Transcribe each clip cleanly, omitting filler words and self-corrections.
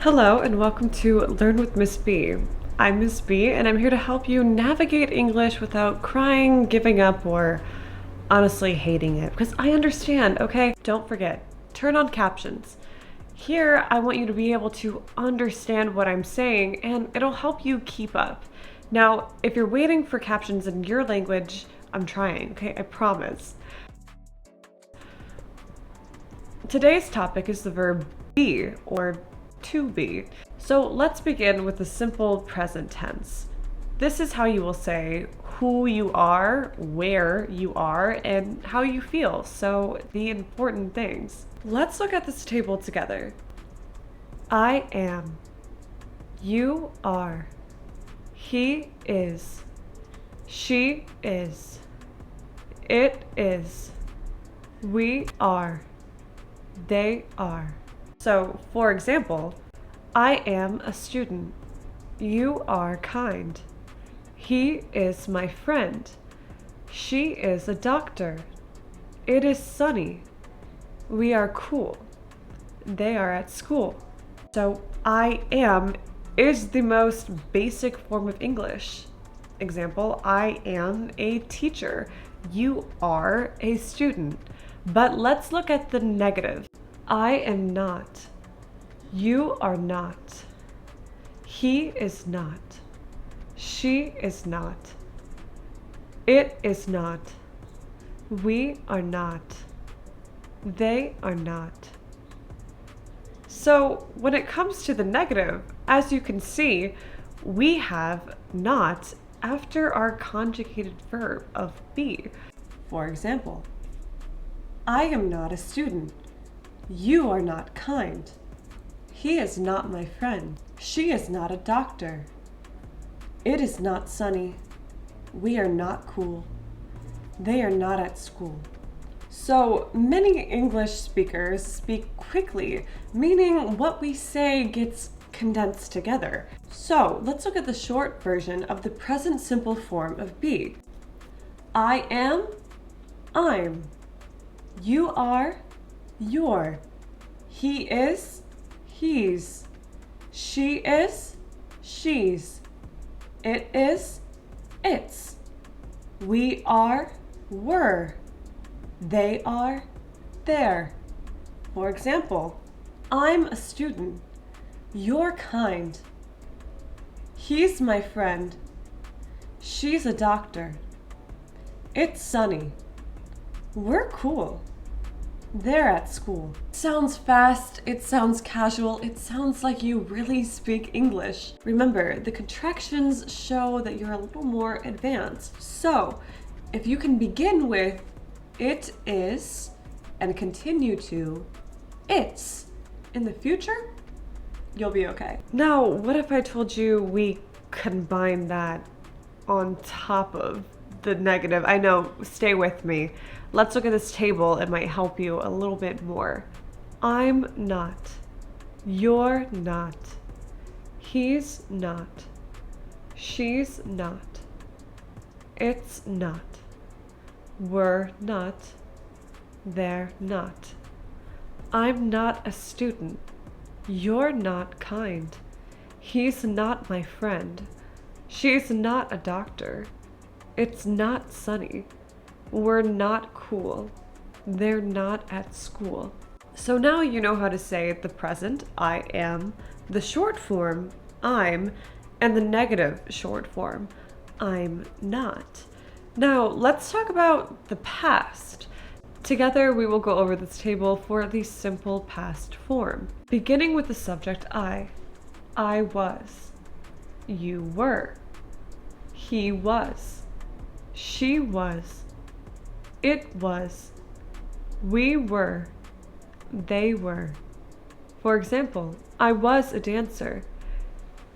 Hello and welcome to Learn with Miss B. I'm Miss B and I'm here to help you navigate English without crying, giving up, or honestly hating it. Because I understand, okay? Don't forget, turn on captions. Here, I want you to be able to understand what I'm saying and it'll help you keep up. Now, if you're waiting for captions in your language, I'm trying, okay? I promise. Today's topic is the verb be, or to be. So let's begin with the simple present tense. This is how you will say who you are, where you are, and how you feel. So the important things. Let's look at this table together. I am. You are. He is. She is. It is. We are. They are. So, for example, I am a student. You are kind. He is my friend. She is a doctor. It is sunny. We are cool. They are at school. So, I am is the most basic form of English. Example, I am a teacher. You are a student. But let's look at the negative. I am not. You are not. He is not. She is not. It is not. We are not. They are not. So when it comes to the negative, as you can see, we have not after our conjugated verb of be. For example, I am not a student. You are not kind. He is not my friend. She is not a doctor. It is not sunny. We are not cool. They are not at school. So many English speakers speak quickly, meaning what we say gets condensed together. So let's look at the short version of the present simple form of be. I am, I'm. You are, you're. He is, he's. She is, she's. It is, it's. We are, were. They are, they're. For example, I'm a student. You're kind. He's my friend. She's a doctor. It's sunny. We're cool. They're at school. Sounds fast, it sounds casual, it sounds like you really speak English. Remember, the contractions show that you're a little more advanced. So, if you can begin with it is and continue to it's in the future, you'll be okay. Now, what if I told you we combine that on top of the negative? I know, stay with me. Let's look at this table. It might help you a little bit more. I'm not. You're not. He's not. She's not. It's not. We're not. They're not. I'm not a student. You're not kind. He's not my friend. She's not a doctor. It's not sunny. We're not cool. They're not at school. So now you know how to say the present, I am, the short form, I'm, and the negative short form, I'm not. Now let's talk about the past. Together we will go over this table for the simple past form. Beginning with the subject I was. You were. He was. She was. It was. We were. They were. For example, I was a dancer.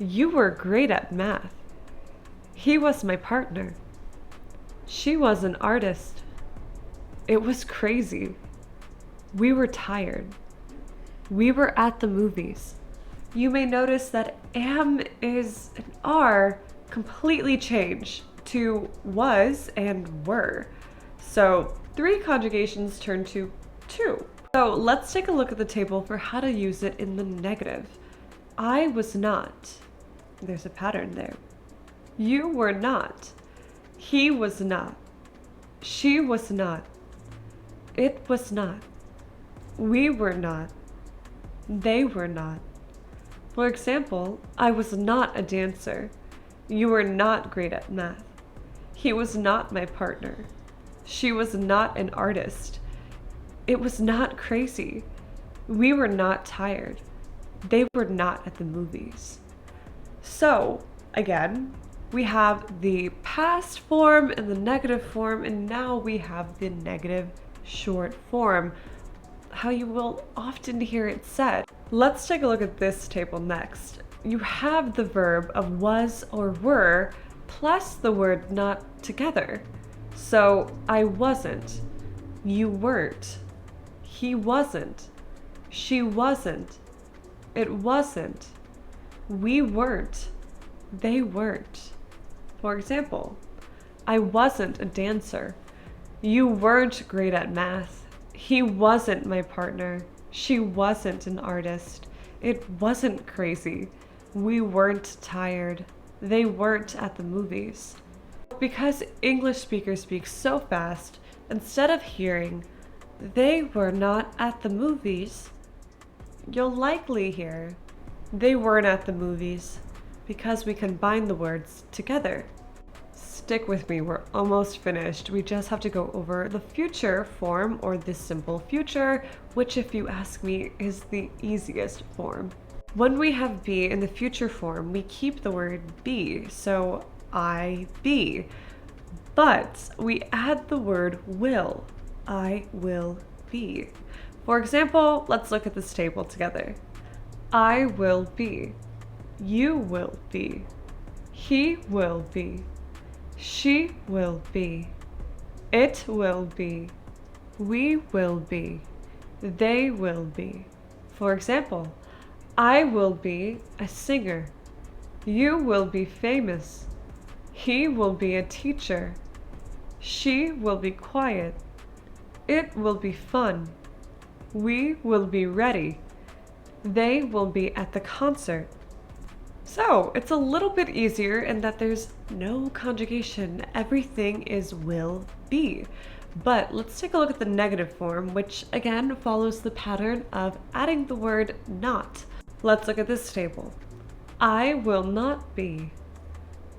You were great at math. He was my partner. She was an artist. It was crazy. We were tired. We were at the movies. You may notice that am is and are completely change to was and were. So 3 conjugations turn to 2. So let's take a look at the table for how to use it in the negative. I was not. There's a pattern there. You were not. He was not. She was not. It was not. We were not. They were not. For example, I was not a dancer. You were not great at math. He was not my partner. She was not an artist. It was not crazy. We were not tired. They were not at the movies. So, again, we have the past form and the negative form, and now we have the negative short form, how you will often hear it said. Let's take a look at this table next. You have the verb of was or were plus the word not together. So I wasn't, you weren't, he wasn't, she wasn't, it wasn't, we weren't, they weren't. For example, I wasn't a dancer. You weren't great at math. He wasn't my partner. She wasn't an artist. It wasn't crazy. We weren't tired. They weren't at the movies. Because English speakers speak so fast, instead of hearing, they were not at the movies, you'll likely hear, they weren't at the movies, because we combine the words together. Stick with me, we're almost finished. We just have to go over the future form, or the simple future, which, if you ask me, is the easiest form. When we have be in the future form, we keep the word be, so I be. But we add the word will. I will be. For example, let's look at this table together. I will be. You will be. He will be. She will be. It will be. We will be. They will be. For example, I will be a singer. You will be famous. He will be a teacher. She will be quiet. It will be fun. We will be ready. They will be at the concert. So it's a little bit easier in that there's no conjugation. Everything is will be. But let's take a look at the negative form, which again follows the pattern of adding the word not. Let's look at this table. I will not be.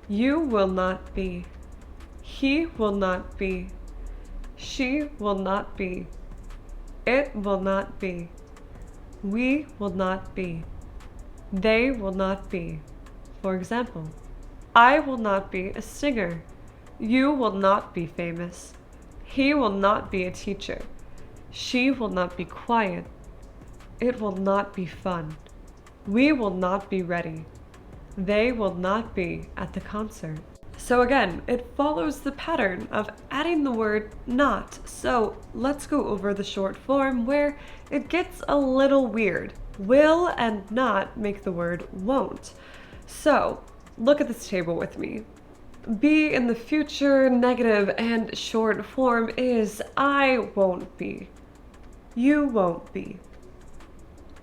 You will not be. He will not be. She will not be. It will not be. We will not be. They will not be. For example, I will not be a singer. You will not be famous. He will not be a teacher. She will not be quiet. It will not be fun. We will not be ready. They will not be at the concert. So again, it follows the pattern of adding the word not. So let's go over the short form where it gets a little weird. Will and not make the word won't. So look at this table with me. Be in the future, negative, and short form is I won't be. You won't be.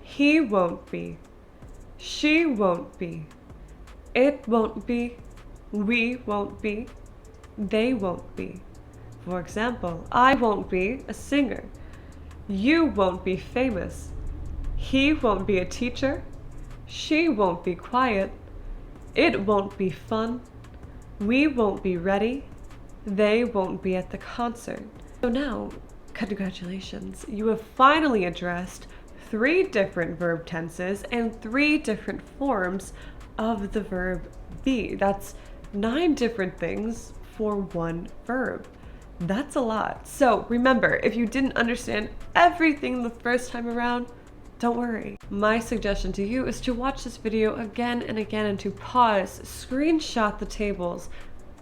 He won't be. She won't be. It won't be. We won't be. They won't be. For example, I won't be a singer. You won't be famous. He won't be a teacher. She won't be quiet. It won't be fun. We won't be ready. They won't be at the concert. So now, congratulations, you have finally addressed 3 different verb tenses and 3 different forms of the verb be. That's 9 different things for 1 verb. That's a lot. So remember, if you didn't understand everything the first time around, don't worry. My suggestion to you is to watch this video again and again and to pause, screenshot the tables,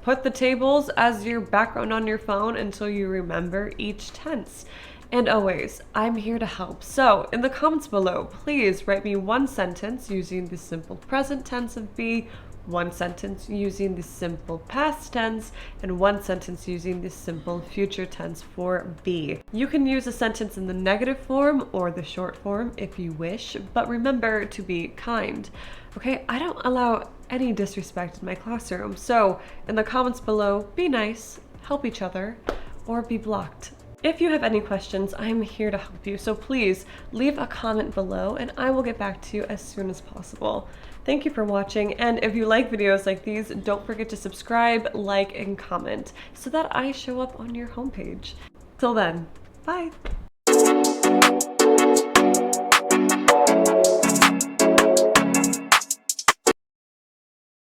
put the tables as your background on your phone until you remember each tense. And always, I'm here to help. So in the comments below, please write me 1 sentence using the simple present tense of be, one sentence using the simple past tense, and one sentence using the simple future tense for be. You can use a sentence in the negative form or the short form if you wish, but remember to be kind. Okay, I don't allow any disrespect in my classroom, so in the comments below, be nice, help each other, or be blocked. If you have any questions, I'm here to help you, so please leave a comment below and I will get back to you as soon as possible. Thank you for watching, and if you like videos like these, don't forget to subscribe, like, and comment so that I show up on your homepage. Till then, bye!